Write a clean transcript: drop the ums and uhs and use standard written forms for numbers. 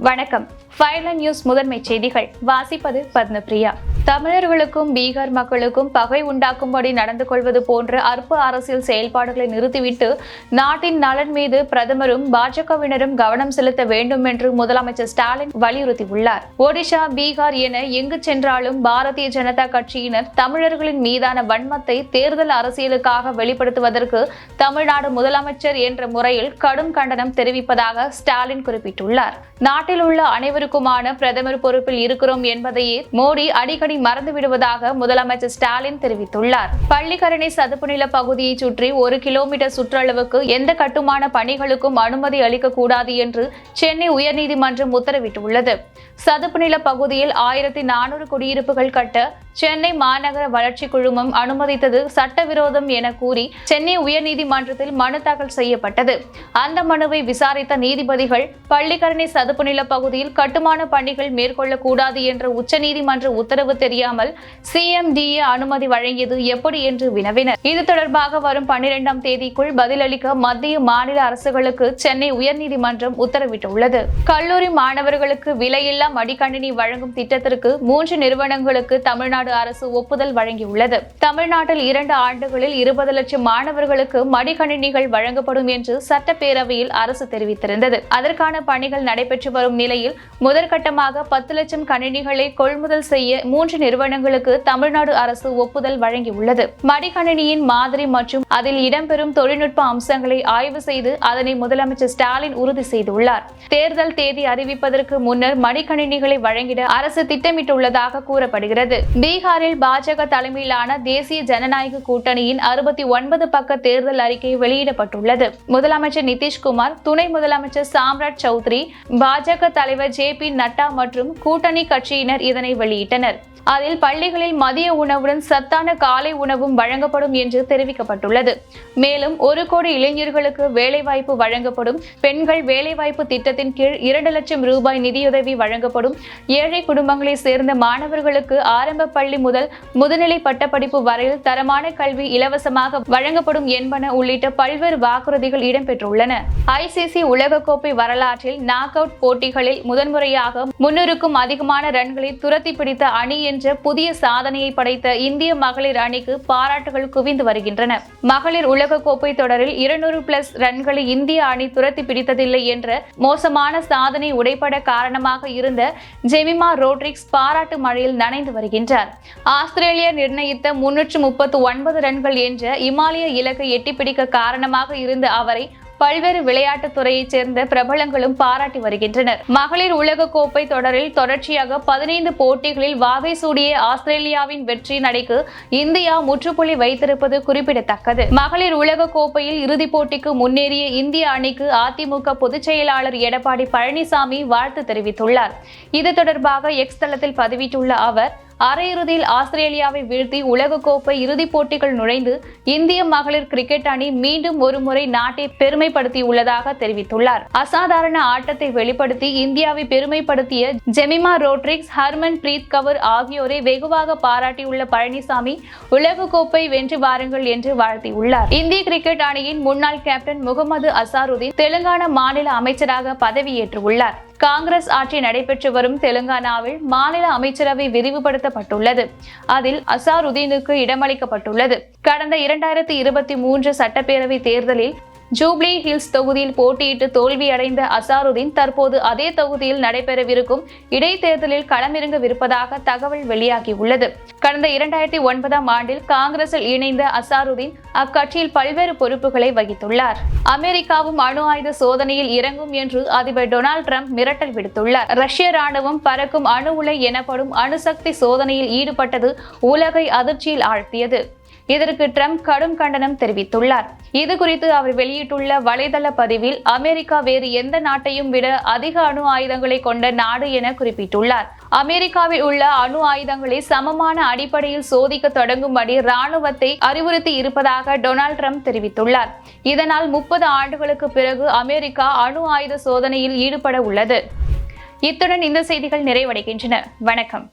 வணக்கம். ஃபைர்லைன் நியூஸ் முதன்மை செய்திகள் வாசிப்பது பத்மபிரியா. தமிழர்களுக்கும் பீகார் மக்களுக்கும் பகை உண்டாக்கும்படி நடந்து கொள்வது போன்ற அற்ப அரசியல் செயல்பாடுகளை நிறுத்திவிட்டு நாட்டின் நலன் மீது பிரதமரும் பாஜகவினரும் கவனம் செலுத்த வேண்டும் என்று முதலமைச்சர் ஸ்டாலின் வலியுறுத்தியுள்ளார். ஒடிஷா, பீகார் என எங்கு சென்றாலும் பாரதிய ஜனதா கட்சியினர் தமிழர்களின் மீதான வன்மத்தை தேர்தல் அரசியலுக்காக வெளிப்படுத்துவதற்கு தமிழ்நாடு முதலமைச்சர் என்ற முறையில் கடும் கண்டனம் தெரிவிப்பதாக ஸ்டாலின் குறிப்பிட்டுள்ளார். நாட்டில் உள்ள அனைவருக்குமான பிரதமர் பொறுப்பில் இருக்கிறோம் என்பதையே மோடி அடிக்கடி மறந்து விடுவதாக முதலமைச்சர் ஸ்டாலின் தெரிவித்துள்ளார். பள்ளிக்கரணை சதுப்பு நில பகுதியை சுற்றி 1 கிலோமீட்டர் சுற்றளவுக்கு எந்த கட்டுமான பணிகளுக்கும் அனுமதி அளிக்கக்கூடாது என்று சென்னை உயர்நீதிமன்றம் உத்தரவிட்டுள்ளது. சதுப்பு நில பகுதியில் 1400 குடியிருப்புகள் கட்ட சென்னை மாநகர வளர்ச்சி குழுமம் அனுமதித்தது சட்டவிரோதம் என கூறி சென்னை உயர்நீதிமன்றத்தில் மனு தாக்கல் செய்யப்பட்டது. அந்த மனுவை விசாரித்த நீதிபதிகள் பள்ளிக்கரணை சதுப்பு நில பகுதியில் கட்டுமான பணிகள் மேற்கொள்ளக்கூடாது என்ற உச்சநீதிமன்ற உத்தரவு தெரியாமல் CMDA அனுமதி வழங்கியது எப்படி என்று வினவினர். இது தொடர்பாக வரும் 12ஆம் தேதிக்குள் பதிலளிக்க மத்திய மாநில அரசுகளுக்கு சென்னை உயர்நீதிமன்றம் உத்தரவிட்டுள்ளது. கல்லூரி மாணவர்களுக்கு விலையில்லா மடிக்கணினி வழங்கும் திட்டத்திற்கு 3 நிறுவனங்களுக்கு தமிழ்நாடு அரசு ஒப்புதல் வழங்கியுள்ளது. தமிழ்நாட்டில் 2 ஆண்டுகளில் 20 லட்சம் மாணவர்களுக்கு மடிக்கணினிகள் வழங்கப்படும் என்று சட்டப்பேரவையில் அரசு தெரிவித்திருந்தது. அதற்கான பணிகள் நடைபெற்று வரும் நிலையில் முதற்கட்டமாக 10 லட்சம் கணினிகளை கொள்முதல் செய்ய 3 நிறுவனங்களுக்கு தமிழ்நாடு அரசு ஒப்புதல் வழங்கியுள்ளது. மடிக்கணினியின் மாதிரி மற்றும் அதில் இடம்பெறும் தொழில்நுட்ப அம்சங்களை ஆய்வு செய்து அதனை முதலமைச்சர் ஸ்டாலின் உறுதி செய்துள்ளார். தேர்தல் தேதி அறிவிப்பதற்கு முன்னர் மடிக்கணினிகளை வழங்கிட அரசு திட்டமிட்டுள்ளதாக கூறப்படுகிறது. பீகாரில் பாஜக தலைமையிலான தேசிய ஜனநாயக கூட்டணியின் 69 பக்க தேர்தல் அறிக்கை வெளியிடப்பட்டுள்ளது. முதலமைச்சர் நிதிஷ்குமார், துணை முதலமைச்சர் சாம்ராட் சௌத்ரி, பாஜக தலைவர் JP நட்டா மற்றும் கூட்டணி கட்சியினர் இதனை வெளியிட்டனர். அதில் பள்ளிகளில் மதிய உணவுடன் சத்தான காலை உணவும் வழங்கப்படும் என்று தெரிவிக்கப்பட்டுள்ளது. மேலும் 1 கோடி இளைஞர்களுக்கு வேலைவாய்ப்பு வழங்கப்படும். பெண்கள் வேலைவாய்ப்பு திட்டத்தின் கீழ் 2 லட்சம் ரூபாய் நிதியுதவி வழங்கப்படும். ஏழை குடும்பங்களை சேர்ந்த மாணவர்களுக்கு ஆரம்ப பள்ளி முதல் முதுநிலை பட்டப்படிப்பு வரையில் தரமான கல்வி இலவசமாக வழங்கப்படும் என்பன உள்ளிட்ட பல்வேறு வாக்குறுதிகள் இடம்பெற்றுள்ளன. ICC உலகக்கோப்பை வரலாற்றில் நாக் அவுட் போட்டிகளில் முதன்முறையாக 300க்கும் அதிகமான ரன்களை துரத்தி பிடித்த அணி என்ற புதிய சாதனையை படைத்த இந்திய மகளிர் அணிக்கு பாராட்டுகள் குவிந்து வருகின்றன. மகளிர் உலகக்கோப்பை தொடரில் 200+ ரன்களை இந்திய அணி துரத்தி பிடித்ததில்லை என்ற மோசமான சாதனை உடைபட காரணமாக இருந்த ஜெமிமா ரோட்ரிக்ஸ் பாராட்டு மழையில் நனைந்து வருகின்றார். ஆஸ்திரேலியா நிர்ணயித்த 339 ரன்கள் என்ற இமாலய இலக்கை எட்டிப்பிடிக்க காரணமாக இருந்த அவரை பல்வேறு விளையாட்டுத் துறையைச் சேர்ந்த பிரபலங்களும் பாராட்டி வருகின்றனர். மகளிர் உலக கோப்பை தொடரில் தொடர்ச்சியாக 15 போட்டிகளில் வாகை சூடிய ஆஸ்திரேலியாவின் வெற்றி நடைக்கு இந்தியா முற்றுப்புள்ளி வைத்திருப்பது குறிப்பிடத்தக்கது. மகளிர் உலக கோப்பையில் இறுதிப் போட்டிக்கு முன்னேறிய இந்திய அணிக்கு அதிமுக பொதுச் செயலாளர் எடப்பாடி பழனிசாமி வாழ்த்து தெரிவித்துள்ளார். இது தொடர்பாக X தளத்தில் பதிவிட்டுள்ள அவர், அரையிறுதியில் ஆஸ்திரேலியாவை வீழ்த்தி உலகக்கோப்பை இறுதிப் போட்டிகள் நுழைந்து இந்திய மகளிர் கிரிக்கெட் அணி மீண்டும் ஒருமுறை நாட்டை பெருமைப்படுத்தியுள்ளதாக தெரிவித்துள்ளார். அசாதாரண ஆட்டத்தை வெளிப்படுத்தி இந்தியாவை பெருமைப்படுத்திய ஜெமிமா ரோட்ரிக்ஸ், ஹர்மன் பிரீத் கவுர் ஆகியோரை வெகுவாக பாராட்டியுள்ள பழனிசாமி, உலகக்கோப்பை வென்று வாருங்கள் என்று வாழ்த்தியுள்ளார். இந்திய கிரிக்கெட் அணியின் முன்னாள் கேப்டன் முகமது அசாருதீன் தெலுங்கானா மாநில அமைச்சராக பதவியேற்றுள்ளார். காங்கிரஸ் ஆட்சி நடைபெற்று வரும் தெலுங்கானாவில் மாநில அமைச்சரவை விரிவுபடுத்தப்பட்டுள்ளது. அதில் அசாருதீனுக்கு இடமளிக்கப்பட்டுள்ளது. கடந்த 2023 சட்டப்பேரவை தேர்தலில் ஜூப்ளி ஹில்ஸ் தொகுதியில் போட்டியிட்டு தோல்வியடைந்த அசாருதீன் தற்போது அதே தொகுதியில் நடைபெறவிருக்கும் இடைத்தேர்தலில் களமிறங்கவிருப்பதாக தகவல் வெளியாகியுள்ளது. கடந்த 2009ஆம் ஆண்டில் காங்கிரஸில் இணைந்த அசாருதீன் அக்கட்சியில் பல்வேறு பொறுப்புகளை வகித்துள்ளார். அமெரிக்காவும் அணு ஆயுத சோதனையில் இறங்கும் என்று அதிபர் டொனால்ட் ட்ரம்ப் மிரட்டல் விடுத்துள்ளார். ரஷ்ய ராணுவம் பறக்கும் அணு உலை எனப்படும் அணுசக்தி சோதனையில் ஈடுபட்டது உலகை அதிர்ச்சியில் ஆழ்த்தியது. இதற்கு ட்ரம்ப் கடும் கண்டனம் தெரிவித்துள்ளார். இது குறித்து அவர் வெளியிட்டுள்ள வலைதள பதிவில், அமெரிக்கா வேறு எந்த நாட்டையும் விட அதிக அணு ஆயுதங்களை கொண்ட நாடு என குறிப்பிட்டுள்ளார். அமெரிக்காவில் உள்ள அணு ஆயுதங்களை சமமான அடிப்படையில் சோதிக்க தொடங்கும்படி ராணுவத்தை அறிவுறுத்தி இருப்பதாக டொனால்ட் ட்ரம்ப் தெரிவித்துள்ளார். இதனால் 30 ஆண்டுகளுக்கு பிறகு அமெரிக்கா அணு ஆயுத சோதனையில் ஈடுபட உள்ளது. இத்துடன் இந்த செய்திகள் நிறைவடைகின்றன. வணக்கம்.